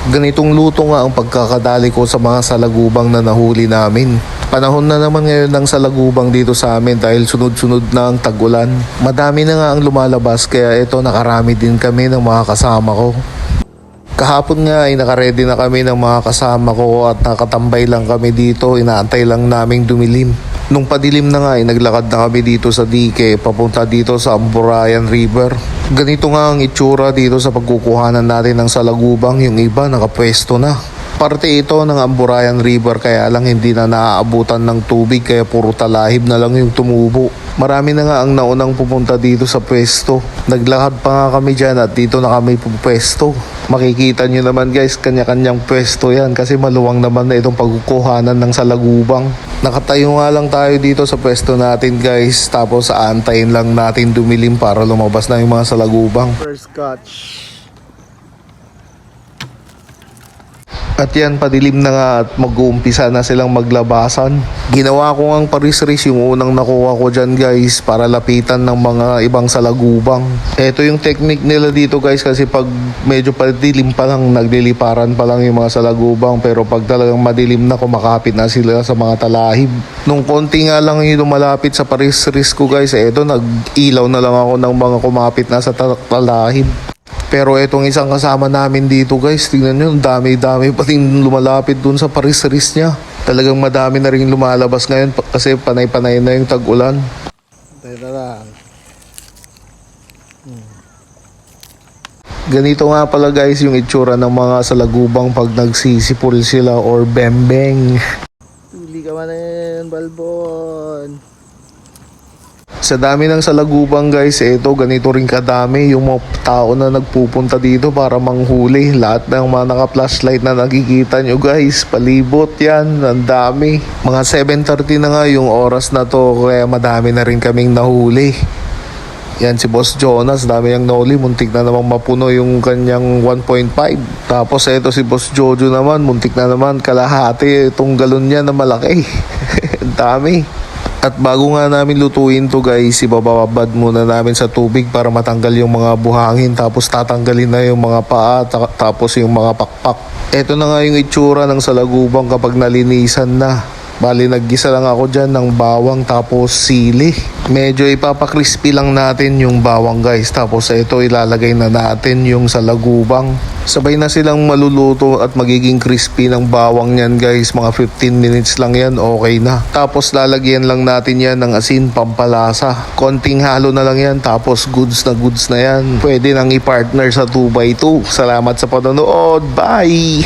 Ganitong luto nga ang pagkakadali ko sa mga salagubang na nahuli namin. Panahon na naman ngayon ng salagubang dito sa amin dahil sunod-sunod na ang tag-ulan. Madami na nga ang lumalabas kaya ito nakarami din kami ng mga kasama ko. Kahapon nga ay nakaredy na kami ng mga kasama ko at nakatambay lang kami dito, inaantay lang naming dumilim. Nung padilim na nga ay naglakad na kami dito sa dike papunta dito sa Amburayan River. Ganito nga ang itsura dito sa pagkukuhanan natin ng salagubang, yung iba nakapwesto na. Parte ito ng Amburayan River kaya lang hindi na naaabutan ng tubig kaya puro talahib na lang yung tumubo. Marami na nga ang naunang pupunta dito sa pwesto. Naglakad pa nga kami dyan at dito na kami pupwesto. Makikita nyo naman guys, kanya-kanyang pwesto yan kasi maluwang naman na itong pagkukuhanan ng salagubang. Nakatayo nga lang tayo dito sa pwesto natin guys, tapos aantayin lang natin dumilim para lumabas na yung mga salagubang. First catch. At yan, padilim na nga at mag-uumpisa na silang maglabasan. Ginawa ko ngang paris-ris yung unang nakuha ko dyan guys para lapitan ng mga ibang salagubang. Ito yung technique nila dito guys kasi pag medyo padilim pa lang, nagliliparan pa lang yung mga salagubang. Pero pag talagang madilim na, kumakapit na sila sa mga talahib. Nung konti nga lang yung lumalapit sa paris-ris ko guys, eto nag-ilaw na lang ako ng mga kumapit na sa talahib. Pero itong isang kasama namin dito guys, tingnan nyo, dami-dami pa rin lumalapit dun sa paris-ris niya. Talagang madami na rin lumalabas ngayon kasi panay-panay na yung tag-ulan. Tayo lang. Ganito nga pala guys yung itsura ng mga salagubang pag nagsisipol sila or bembeng. Pili ka man yan, Balbon. Sa dami ng salagubang guys, ito ganito rin kadami yung mga tao na nagpupunta dito para manghuli. Lahat ng mga naka-flashlight na nakikita nyo guys, palibot yan, ang dami. Mga 7:30 na nga yung oras na to kaya madami na rin kaming nahuli. Yan si Boss Jonas, dami yung nahuli, muntik na namang mapuno yung kanyang 1.5. Tapos ito si Boss Jojo naman, muntik na naman kalahati itong galon niya na malaki. Ang dami. At bago nga namin lutuin to guys, ibababad muna namin sa tubig para matanggal yung mga buhangin. Tapos tatanggalin na yung mga paa, tapos yung mga pakpak. Ito na nga yung itsura ng salagubang kapag nalinisan na. Bali naggisa lang ako dyan ng bawang tapos sili. Medyo ipapakrispy lang natin yung bawang guys. Tapos ito ilalagay na natin yung salagubang. Sabay na silang maluluto at magiging crispy ng bawang yan guys. Mga 15 minutes lang yan, okay na. Tapos lalagyan lang natin yan ng asin pampalasa. Konting halo na lang yan tapos goods na yan. Pwede nang i-partner sa 2x2. Salamat sa panonood. Bye!